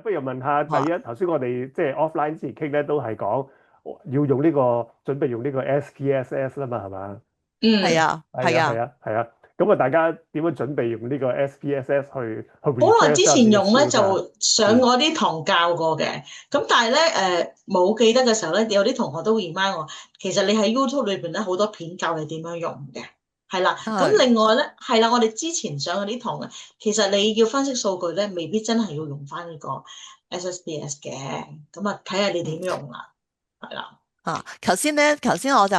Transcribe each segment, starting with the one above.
不如問下第好啊。一，頭先我哋即係 offline 之前傾咧，都係講要用呢個準備用呢個 SPSS 啦嘛，係嘛？嗯，係啊，係啊，係係啊。啊，係啊。咁啊，大家點樣準備用呢個 SPSS 去 好耐 refresh 之下自己嘅 前用咧 skills 啊？就上嗯過啲堂教過嘅，咁但係咧冇記得嘅時候咧，有啲同學都 remind 我，其實你喺 YouTube 裏邊咧好多片教你點樣用嘅，係啦。咁係。另外咧係啦，我哋之前上嗰啲堂咧，其實你要分析數據咧，未必真係要用翻呢個 SSBS 嘅，咁啊睇下你點嗯。用啦，係啦，頭先我就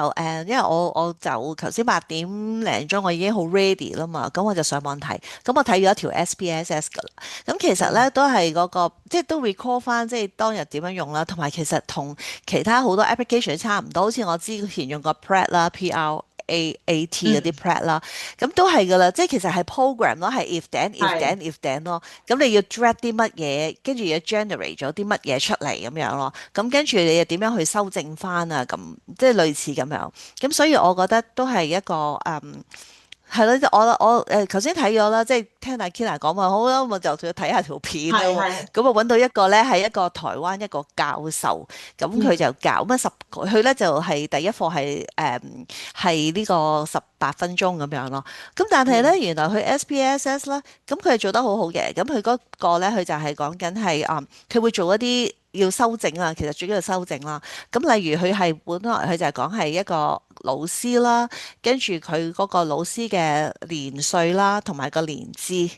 因為我就頭先8點零鐘我已經好 ready 啦嘛，咁我就上網睇，咁我睇咗一條 SPSS 噶啦，咁其實嗯咧都係嗰個即係都 recall 翻即係當日點樣用啦，同埋其實同其他好多 application 差唔多，好似我之前用過 Pret 啦，PRAAT 嗰啲 嗯 Pret 啦，咁都係噶啦，即係其實係 program 咯，係 if then if 係 then if then 咯，咁你要 drag 啲乜嘢，跟住要 generate 咗啲乜嘢出嚟咁樣咯，咁跟住你又點樣去修正翻啊？咁即係類似咁樣，咁所以我覺得都係一個係咯，我頭先睇咗啦，即係聽阿 Kina 講話，好啦，我就睇下條片啦喎，係係咁我揾到一個咧係一個台灣一個教授，咁佢嗯就教乜佢咧就係第一課係呢個18分鐘咁樣咯，咁但係咧嗯原來佢 SPSS 啦，咁佢係做得好好嘅，咁佢嗰個咧佢就係講緊係佢會做一啲要修正啊，其實主要係修正啦，咁例如佢係本來佢就係講係一個老師啦。跟住佢嗰個老師嘅年歲啦，同埋個年資，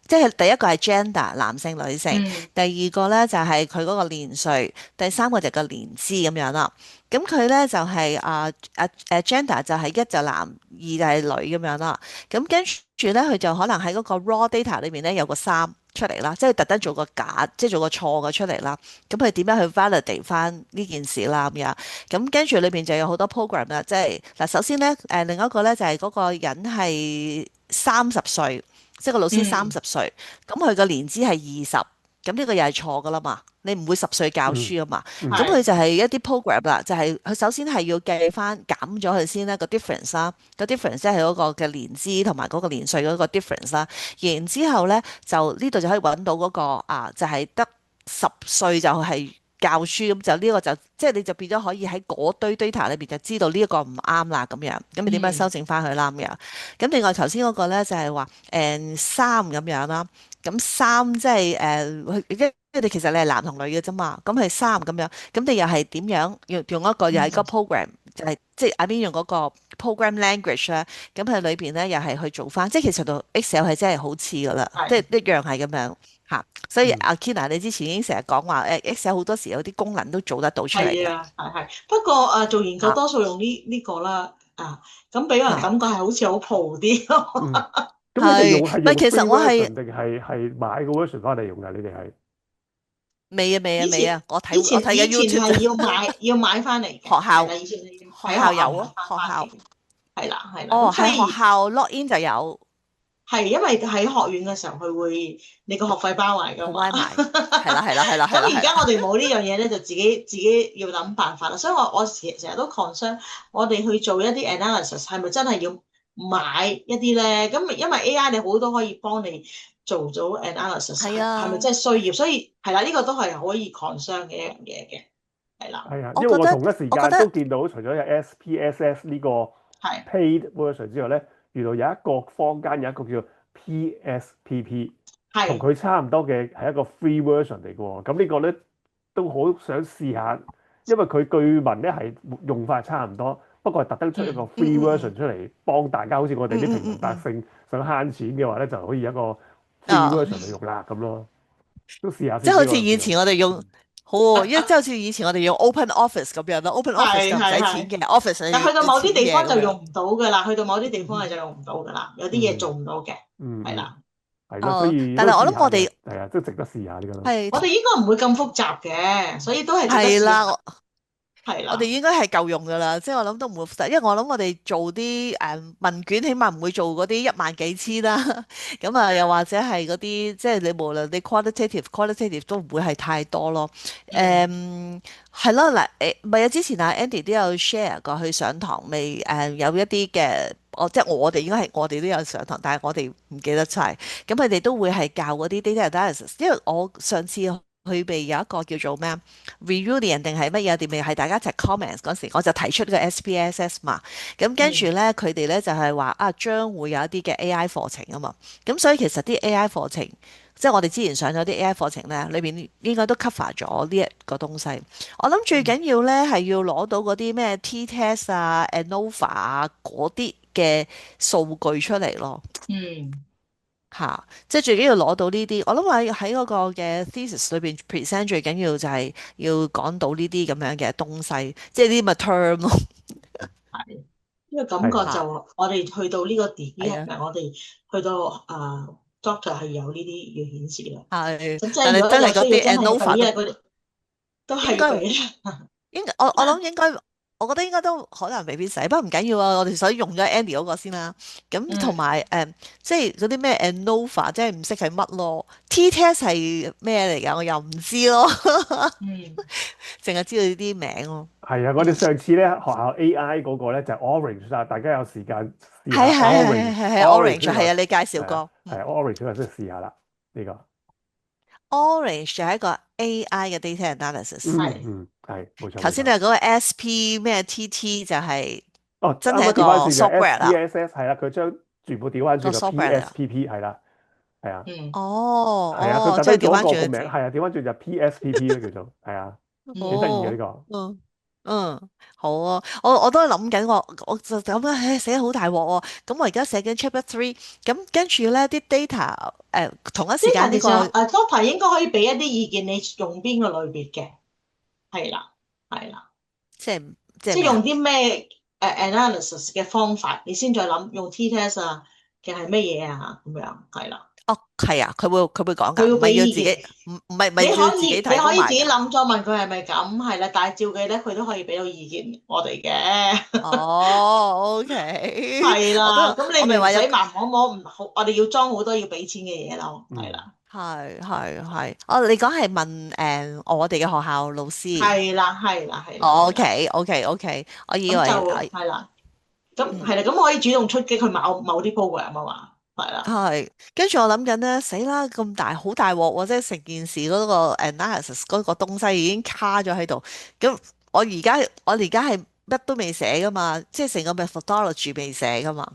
即係第一個係 gender 男性女性，嗯第二個咧就係佢嗰個年歲，第三個就係個年資咁樣啦。咁佢咧就係gender 就係一就男，二就係女咁樣啦。咁跟住咧佢就可能喺嗰個 raw data 裏面咧有個三出嚟啦，即係特登做個假，即係做個錯嘅出嚟啦。咁佢點樣去 validate 翻呢件事啦咁樣？咁跟住裏邊就有好多 program 啦，即係嗱，首先咧另一個咧就係嗰個人係30歲，即係個老師三嗯十歲，咁佢個年資係20，咁呢個又係錯噶啦嘛，你唔會10歲教嗯書啊嘛，咁嗯係佢就係一啲 program 啦，就係佢首先係要計翻減咗佢先啦個 difference 啦，個 difference 即係嗰個嘅年資同埋嗰個年歲嗰個 difference 啦，然之後咧就呢度就可以揾到嗰個就係得10歲就係教書，咁就呢個就即係你就變咗可以喺嗰堆 data 裏邊就知道呢一個唔啱啦咁樣，咁你點樣修嗯正翻佢啦咁樣？咁另外頭先嗰個咧就係話三咁樣啦，咁三即係因為你其實你係男同女嘅啫嘛，咁係三咁樣，咁你又係點樣用一個又係個 嗯 program，就係即係 I mean 用嗰個 program language 咧，咁喺裏邊咧又係去做翻，即係其實同 Excel 係真係好似噶啦，即係係。一樣係咁樣嚇。所以嗯阿 Kina 你之前已經成日講話Excel 好多時有啲功能都做得到出嚟嘅係啊，係係。不過做研究嚇多數用呢個啦，咁俾人嚇感覺係好似好蒲啲咯。嗯。咁你哋係，用係用 唔係其 free 實我係 version 定係買個 version 翻嚟用㗎？你哋係未啊未啊以前未啊，我睇以我睇緊 前以前 YouTube 啫，係要買翻嚟嘅，學校係啦，以前係要學喺學校買校有啊，學校翻嚟嘅，係啦係啦。哦咁所以係學校 login 就有 係因為喺學院嘅時候，佢會你個學費包埋㗎嘛。provide 埋，係啦係啦係啦係咁啦係啦，而家我哋冇呢樣嘢咧，就自己要諗辦法啦。所以我成日都 concern，我哋去做一啲 analysis 係咪真係要買一啲咧？咁因為 AI 你好多可以幫你做咗 analysis，係係咪啊，真係需要？所以係啦，呢個都係可以 concern 嘅一樣嘢嘅，係啦，係啊，因為我我覺得同一時間都我覺得見到，除咗有 SPSS 呢個 係，paid version 之外咧，原來有一個坊間有一個叫 PSPP，同係，佢差唔多嘅係一個 free version 嚟嘅喎。咁呢個咧都好想試下，因為佢據聞咧係用法差唔多，不過係特登出一個 嗯 free 嗯嗯 version 嗯出嚟幫大家，好似我哋嗯啲平民嗯嗯嗯百姓想慳錢嘅話咧，就可以一個 free 啊。version 嚟用啦咁咯。都試下先，即係好呢個又似以前我哋用好喎，因為即係好似以前我哋用 Open Office 咁樣啦，Open Office 就唔係係係。使錢嘅，Office 但去到係要錢某啲地方嘅咁樣。就用唔到㗎啦，去到某啲地方係就用唔到㗎啦，有啲嘢嗯做唔到嘅，嗯嗯。係啦。係咯，所哦，以都但係我試下嘅，諗我哋係啊，都值得試下呢個咯。係我哋應該唔會咁複雜嘅，所以都係值得試下。係啦，我哋係啦，應該係夠用噶啦，即係我諗都唔會複雜，因為我諗我哋做啲問卷，起碼唔會做嗰啲一萬幾千啦。咁啊，又或者係嗰啲即係你無論你 qualitative 都唔會係太多咯。嗯係咯嗱唔係啊，之前阿 Andy 都有 share 過去上堂未有一啲嘅。即係我哋應該係我哋都有上堂，但係我哋唔記得晒。咁佢哋都會係教嗰啲 data analysis，因為我上次佢哋有一個叫做咩啊 reunion 定係乜嘢定係大家一齊 comments 嗰時，我就提出個 SPSS 嘛。咁跟住咧，佢哋咧就係話啊，將會有一啲嘅 AI 課程啊嘛。咁所以其實啲 AI 課程，即係我哋之前上咗啲 AI 課程咧，裏邊應該都 cover 咗呢一個東西。我諗最緊要咧係要攞到嗰啲咩 T-test 啊、ANOVA 啊嗰啲嘅數據出嚟咯。嗯。嚇，即係最緊要攞到呢啲。我諗喺嗰個嘅 thesis 裏邊 present 最緊要就係要講到呢啲咁樣嘅東西，即係呢啲咪 term 咯。係，呢個感覺係嚇，就我哋去到呢個 degree 係啊，係咪？我哋去到doctor 係有呢啲要顯示咯。係。咁即係但係如果有真係嗰啲 需要真係要 ANOVA 俾啊，都嗰啲都係應該要俾。我諗應該，我覺得應該都可能未必使，不過唔緊要啊。我哋所以用咗 Andy 嗰個先啦。咁同嗯，埋即係嗰啲咩 ANOVA，即係唔識係乜咯？T-test 係咩嚟㗎？我又唔知咯，嗯，淨係知道呢啲名咯。係啊，我哋上次咧學校 AI 嗰個咧就係 Orange 啊，大家有時間試下 係係係係 Orange 係係 Orange Orange 呢個係啊，你介紹係啊過。係 Orange 呢個即係試下啦呢個。Orange 就係一個 AI 嘅 data analysis。係。係冇錯頭冇錯。先你話嗰個 SP 咩 TT 就係哦，啱真係一個 啱調翻轉嘅 software 啦，SPSS 係啦，佢將全部調翻個 轉個 software 嚟啦。PSPP 係啦，係啊嗯。哦係啊，佢哦，特登做一即係調翻個個名係轉個字。啊，調翻轉就 PSPP 咧叫做係啊，幾得意嘅呢哦，個。嗯嗯，好啊，我都係諗緊，我就咁樣，唉，寫得好大鑊喎。咁我而家寫緊 Chapter Three，咁跟住咧啲 data 同一時間 data 呢個其實doctor 應該可以俾一啲意見，你用邊個類別嘅？係啦，係啦，即係即係即係用咩啊？啲咩analysis 嘅方法，你先再諗用 T-test 啊嘅係乜嘢啊咁樣，係啦，哦，係啊，佢會講㗎，唔係佢要俾要自己，意見。唔係你要自己可以你提供埋㗎。可以自己諗咗問佢係咪咁，係啦，但係照計咧，佢都可以俾到意見我哋嘅。哦，OK，係我都啦，咁你咪唔使我咪話有盲摸摸，唔好，我哋要裝好多要俾錢嘅嘢咯，係嗯，啦，係，哦，你講係問我哋嘅學校老師。係啦，係啦，係啦，哦係啦，OK，我以咁就為係啦，咁嗯。係啦，咁可以主動出擊去某啲 program 啊嘛，係啦，係，跟住我諗緊咧，死啦咁大好大鑊喎！即係成件事嗰個 analysis 嗰個東西已經卡咗喺度。咁我而家係乜都未寫噶嘛，即係成個 methodology 未寫噶嘛。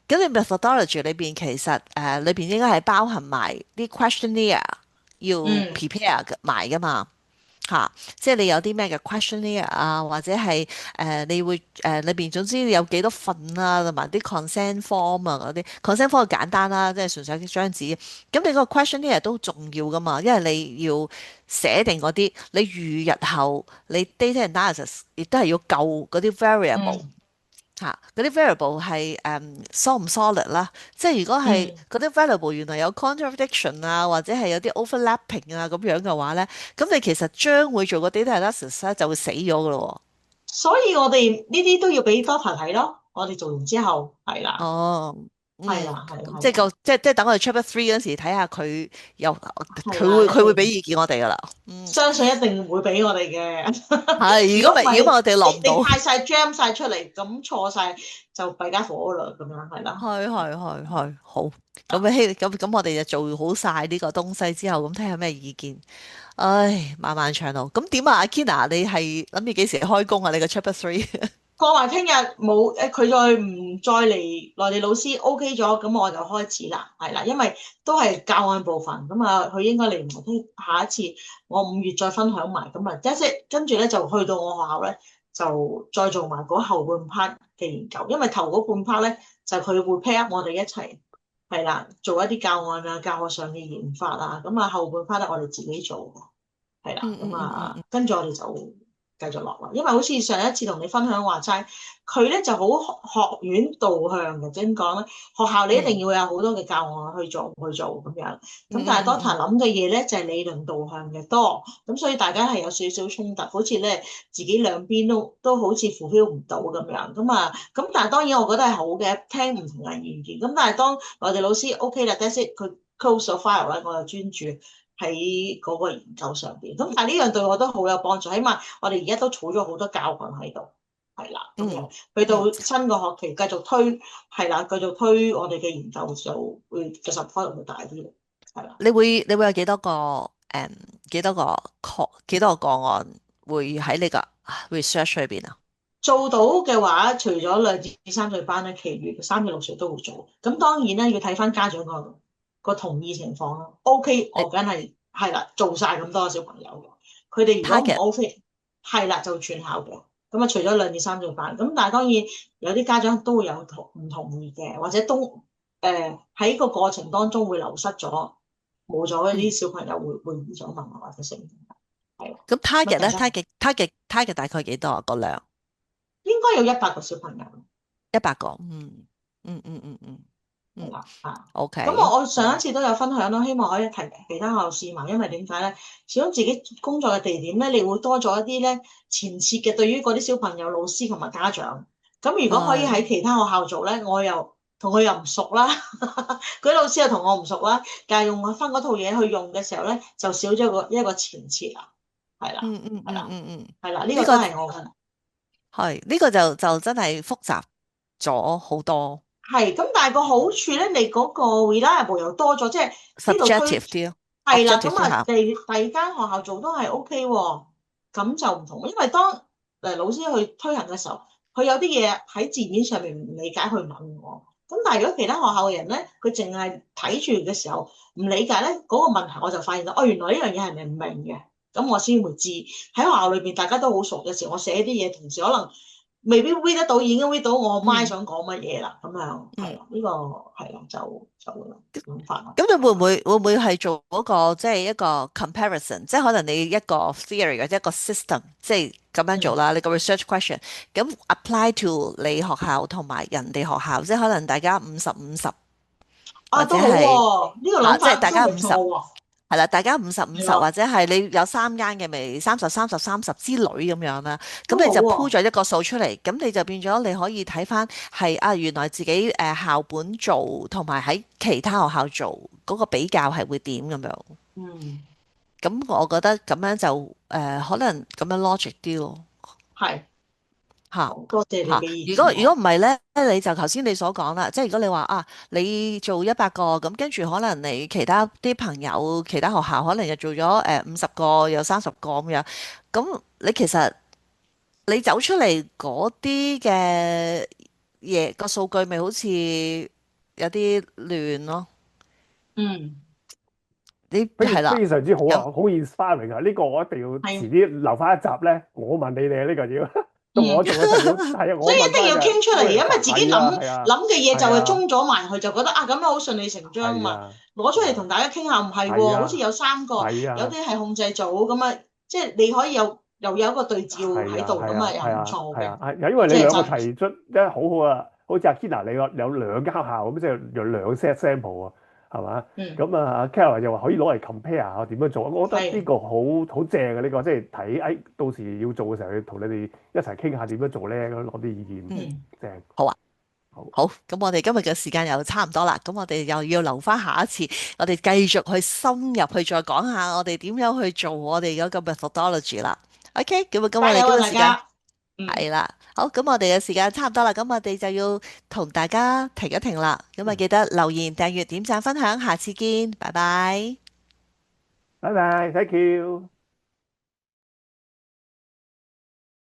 咁你 methodology 裏邊其實裏邊應該係包含埋啲 questionnaire 要 嗯 prepare 埋噶嘛。嚇，即係你有啲咩嘅 questionnaire 啊，或者係你會裏邊總之有幾多份啊，同埋啲 consent form 啊嗰啲 consent form 簡單啦，即係純粹一張紙。咁你個 questionnaire 都重要噶嘛，因為你要寫定嗰啲，你預日後你 data analysis 亦都係要救嗰啲 variable。嗯嚇，嗰啲 variable 係solid 唔 solid 啦，即係如果係嗯。嗰啲 variable 原來有 contradiction 啊，或者係有啲 overlapping 啊咁樣嘅話咧，咁你其實將會做個 data analysis 咧就會死咗噶咯所以我哋呢啲都要俾 doctor 睇咯，我哋做完之後係喎。啦，哦，係啦，係啦，咁即係係啦，即係等我哋 chapter three 嗰陣時睇下佢又係啦，佢會佢會一定俾意見我哋噶啦。相信一定會俾我哋嘅。係，如果唔係，如果我哋落唔到。你派晒 jam 晒出嚟，咁錯晒就弊家伙啦，咁樣係啦。係，好。咁我哋就做好晒呢個東西之後，咁睇下咩意見。唉，漫漫長路。咁點啊，阿 Kina，你係諗住幾時開工啊？你個 Chapter Three？過埋聽日冇佢再嚟內地老師 OK 咗，咁我就開始啦，係啦，因為都係教案部分，咁啊佢應該嚟埋聽下一次，我5月再分享埋，咁啊即係跟住咧就去到我學校咧，就再做埋嗰後半 part 嘅研究，因為頭嗰半 part 咧就佢會 pair up 我哋一齊係啦，做一啲教案啊、教學上嘅研發啊，咁啊後半 part 咧我哋自己做。係啦，咁啊，跟住我哋就繼續落啦。因為好似上一次同你分享話齋，佢咧就好學院導向嘅，即係點講咧？學校你一定要有好多嘅教案去做咁樣。咁但係 Doctor 諗嘅嘢咧就係理論導向嘅多，咁所以大家係有少少衝突，好似咧自己兩邊都好似 fulfill 唔到咁樣。咁但係當然我覺得係好嘅，聽唔同嘅意見。咁但係當我哋老師 OK 啦，that's it，佢 close 咗 file 咧，我就專注喺嗰個研究上邊，咁但係呢樣對我都好有幫助，起碼我哋而家都儲咗好多教訓喺度，係啦，咁樣去到新個學期繼續推，係啦，繼續推我哋嘅研究就會嘅 support 會大啲，係啦。你會有幾多個幾多個個案會喺呢個 research 裏邊啊？做到嘅話，除咗2至3歲班咧，其餘3至6歲都會做。咁當然咧，要睇翻家長個同意情況咯。OK，我梗係啦，做晒咁多小朋友嘅。佢哋如果唔 target OK，係啦，就全校嘅。咁啊，除咗2至3歲班，咁但係當然有啲家長都會有唔同意嘅，或者都喺個過程當中會流失咗，冇咗一啲小朋友會移咗民啊，或者成係。咁 target 咧乜其，target 大概幾多啊？個量應該有100個小朋友。100個，嗯啦啊，咁，OK，我上一次都有分享咯，希望可以提其他學校試埋，因為點解咧？始終自己工作嘅地點咧，你會多咗一啲咧前設嘅對於嗰啲小朋友、老師同埋家長。咁如果可以喺其他學校做咧，我又同佢又唔熟啦，嗰啲老師又同我唔熟啦，但係用翻嗰套嘢去用嘅時候咧，就少咗一個前設啦，係啦，係啦，係啦，呢個都係我嘅。係呢個就真係複雜咗好多係，咁但係個好處咧，你嗰個 reliable 又多咗，即係呢度推，subjective 啲咯係啦， ，objective 咁啊啲下，第二間學校做都係 OK 喎，咁就唔同，因為當老師去推行嘅時候，佢有啲嘢喺字面上面唔理解，去問我。咁但係如果其他學校嘅人咧，佢淨係睇住嘅時候唔理解咧，嗰個問題我就發現到，哦，原來呢樣嘢係唔明嘅，咁我先會知。喺學校裏邊大家都好熟嘅時候，我寫啲嘢，同時可能未必 read 得到，已經 read 到我媽想講乜嘢啦，咁樣係啦，呢個係啦，就諗法啦。咁你會唔會係做嗰個即係一個 comparison，即係可能你一個 theory 或者一個 system，即係咁樣做啦，你個 research question，咁 apply to 你學校同埋人哋學校，即係可能大家50-50，或者都好係喎，呢個諗即係法大家五十。都唔錯喎。係啦，大家50-50，係咯，或者係你有3間嘅，咪30-30-30之類咁樣啦。都咁你就好喎。鋪咗一個數出嚟，咁你就變咗你可以睇翻係啊，原來自己校本做同埋喺其他學校做嗰個比較係會點咁樣。嗯，咁我覺得咁樣就可能咁樣 logic 啲咯。係，嚇好多謝你嚇，嘅意如果如見喎。果唔係咧，你就頭先你所講啦，即係如果你話啊，你做100個，咁跟住可能你其他啲朋友、其他學校可能又做咗50個，有30個咁樣，咁你其實你走出嚟嗰啲嘅嘢個數據，咪好似有啲亂咯。嗯，你非係啦，非常之好啊，有好 inspiring 啊！呢個我一定要遲係，啲留翻一集咧，我問你哋啊，呢個要到嗯，我做嘅時候係啊，所以一定要我問翻就傾出嚟，因為自己係啊諗係啊諗嘅嘢就係係啊中咗埋去，就覺得啊咁樣好順理成章嘛，係啊攞出嚟同大家傾下，唔係係喎，好似啊有3個，有係啊啲係控制組咁啊，即係你可以又有一個對照喺度，咁啊又唔錯嘅，係，因為你兩個即係真。提出咧好好啊，好似阿 Kina 你有2間學校咁，即係有2 set sample 啊，係嘛？嗯，咁啊，Kara 又話可以攞嚟 compare 下點樣做，我覺得呢係，個好正嘅呢個，即係睇到時要做嘅時候，要同你哋一齊傾下點樣做咧，攞啲意見，嗯，正。好啊。好，好，咁我哋今日嘅時間又差唔多啦，咁我哋又要留翻下一次，我哋繼續去深入去再講下我哋點樣去做我哋嗰個 methodology 啦。OK，咁我哋加油啊今日時間大家，係啦，好，咁我哋嘅時間差唔多啦，咁我哋就要同大家停一停啦，咁啊記得留言、訂閱、點讚、分享，下次見，拜拜。拜拜，thank you。